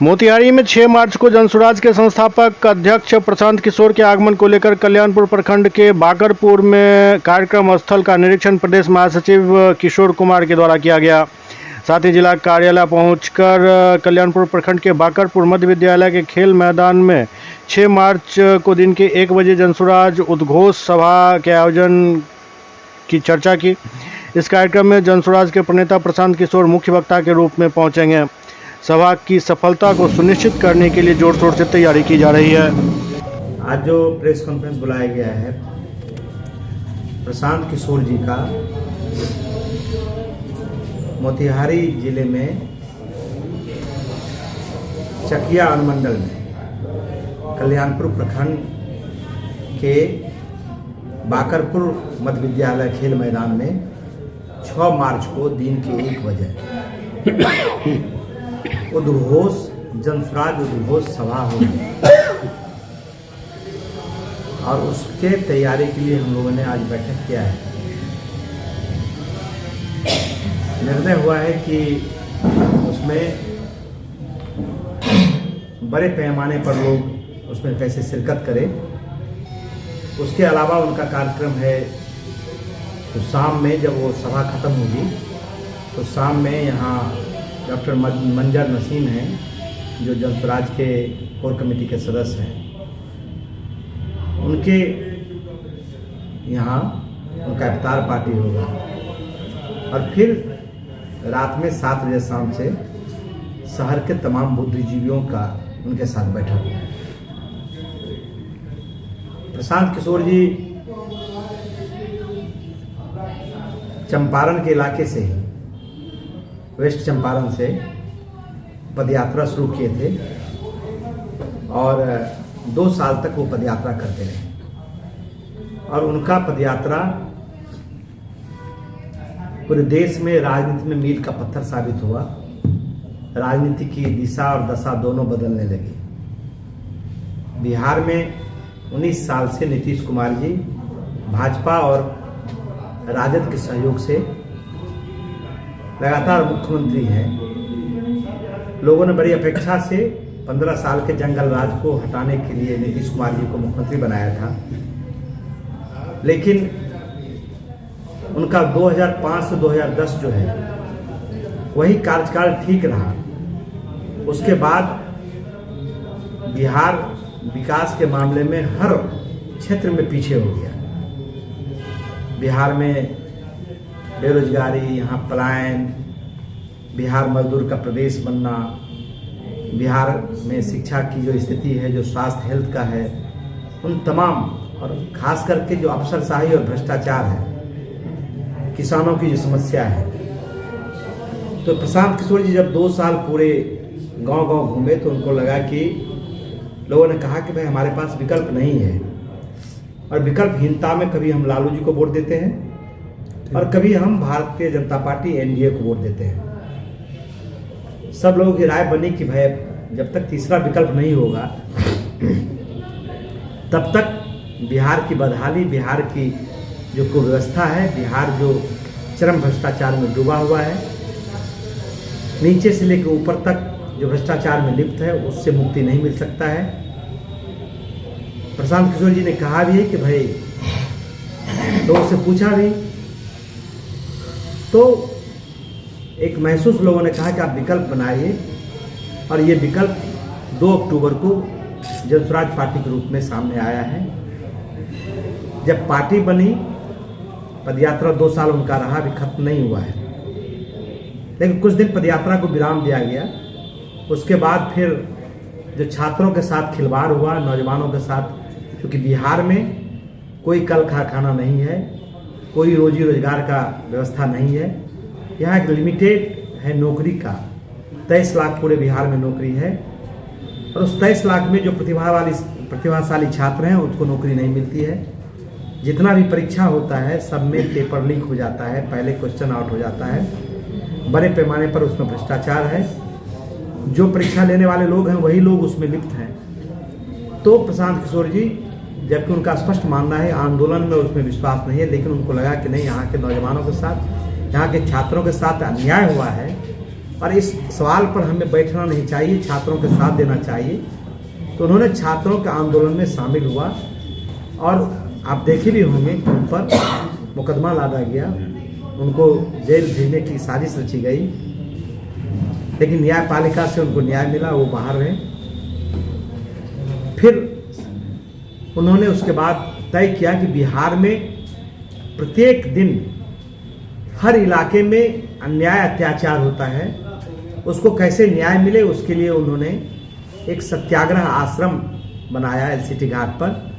मोतिहारी में 6 मार्च को जनसुराज के संस्थापक अध्यक्ष प्रशांत किशोर के आगमन को लेकर कल्याणपुर प्रखंड के बाकरपुर में कार्यक्रम स्थल का निरीक्षण प्रदेश महासचिव किशोर कुमार के द्वारा किया गया। साथ ही जिला कार्यालय पहुंचकर कल्याणपुर प्रखंड के बाकरपुर मध्य विद्यालय के खेल मैदान में 6 मार्च को दिन के 1 बजे जनसुराज उद्घोष सभा के आयोजन की चर्चा की। इस कार्यक्रम में जनसुराज के प्रणेता प्रशांत किशोर मुख्य वक्ता के रूप में पहुंचेंगे। सभा की सफलता को सुनिश्चित करने के लिए जोर शोर से तैयारी की जा रही है। आज जो प्रेस कॉन्फ्रेंस बुलाया गया है प्रशांत किशोर जी का मोतिहारी जिले में चकिया अनुमंडल में कल्याणपुर प्रखंड के बाकरपुर मध्य विद्यालय खेल मैदान में 6 मार्च को दिन के 1 बजे उद्घोष जनसुराज उद्घोष सभा होगी और उसके तैयारी के लिए हम लोगों ने आज बैठक किया है। निर्णय हुआ है कि उसमें बड़े पैमाने पर लोग उसमें कैसे शिरकत करें। उसके अलावा उनका कार्यक्रम है तो शाम में जब वो सभा खत्म होगी तो शाम में यहाँ डॉक्टर मंजर नसीम हैं जो जनसुराज के कोर कमेटी के सदस्य हैं, उनके यहाँ उनका इफ्तार पार्टी होगा और फिर रात में 7 बजे शाम से शहर के तमाम बुद्धिजीवियों का उनके साथ बैठक होगा। प्रशांत किशोर जी चंपारण के इलाके से ही वेस्ट चंपारण से पदयात्रा शुरू किए थे और 2 साल तक वो पदयात्रा करते रहे और उनका पदयात्रा पूरे देश में राजनीति में मील का पत्थर साबित हुआ। राजनीति की दिशा और दशा दोनों बदलने लगी। बिहार में 19 साल से नीतीश कुमार जी भाजपा और राजद के सहयोग से लगातार मुख्यमंत्री हैं। लोगों ने बड़ी अपेक्षा से 15 साल के जंगल राज को हटाने के लिए नीतीश कुमार जी को मुख्यमंत्री बनाया था, लेकिन उनका 2005 से 2010 जो है वही कार्यकाल ठीक रहा। उसके बाद बिहार विकास के मामले में हर क्षेत्र में पीछे हो गया। बिहार में बेरोजगारी, यहाँ पलायन, बिहार मजदूर का प्रदेश बनना, बिहार में शिक्षा की जो स्थिति है, जो स्वास्थ्य हेल्थ का है, उन तमाम और खास करके जो अफसरशाही और भ्रष्टाचार है, किसानों की जो समस्या है। तो प्रशांत किशोर जी जब 2 साल पूरे गांव-गांव घूमे तो उनको लगा कि लोगों ने कहा कि भाई हमारे पास विकल्प नहीं है और विकल्पहीनता में कभी हम लालू जी को वोट देते हैं और कभी हम भारतीय जनता पार्टी एनडीए को वोट देते हैं। सब लोगों की राय बनी कि भाई जब तक तीसरा विकल्प नहीं होगा तब तक बिहार की बदहाली, बिहार की जो कुव्यवस्था है, बिहार जो चरम भ्रष्टाचार में डूबा हुआ है, नीचे से लेकर ऊपर तक जो भ्रष्टाचार में लिप्त है, उससे मुक्ति नहीं मिल सकता है। प्रशांत किशोर जी ने कहा भी है कि भाई लोगों से पूछा भी तो एक महसूस लोगों ने कहा कि आप विकल्प बनाइए और ये विकल्प 2 अक्टूबर को जनसुराज पार्टी के रूप में सामने आया है। जब पार्टी बनी, पदयात्रा 2 साल उनका रहा, अभी खत्म नहीं हुआ है, लेकिन कुछ दिन पदयात्रा को विराम दिया गया। उसके बाद फिर जो छात्रों के साथ खिलवाड़ हुआ, नौजवानों के साथ, क्योंकि बिहार में कोई कल कारखाना नहीं है, कोई रोजी रोजगार का व्यवस्था नहीं है। यहाँ एक लिमिटेड है नौकरी का, 23 लाख पूरे बिहार में नौकरी है और उस 23 लाख में जो प्रतिभाशाली छात्र हैं उसको नौकरी नहीं मिलती है। जितना भी परीक्षा होता है सब में पेपर लीक हो जाता है, पहले क्वेश्चन आउट हो जाता है, बड़े पैमाने पर उसमें भ्रष्टाचार है। जो परीक्षा लेने वाले लोग हैं वही लोग उसमें लिप्त हैं। तो प्रशांत किशोर जी, जबकि उनका स्पष्ट मानना है आंदोलन में उसमें विश्वास नहीं है, लेकिन उनको लगा कि नहीं, यहाँ के नौजवानों के साथ, यहाँ के छात्रों के साथ अन्याय हुआ है और इस सवाल पर हमें बैठना नहीं चाहिए, छात्रों के साथ देना चाहिए। तो उन्होंने छात्रों के आंदोलन में शामिल हुआ और आप देखे भी होंगे कि उन पर मुकदमा लादा गया, उनको जेल भेजने की साजिश रची गई, लेकिन न्यायपालिका से उनको न्याय मिला, वो बाहर रहे। फिर उन्होंने उसके बाद तय किया कि बिहार में प्रत्येक दिन हर इलाके में अन्याय अत्याचार होता है, उसको कैसे न्याय मिले, उसके लिए उन्होंने एक सत्याग्रह आश्रम बनाया एलसीटी घाट पर।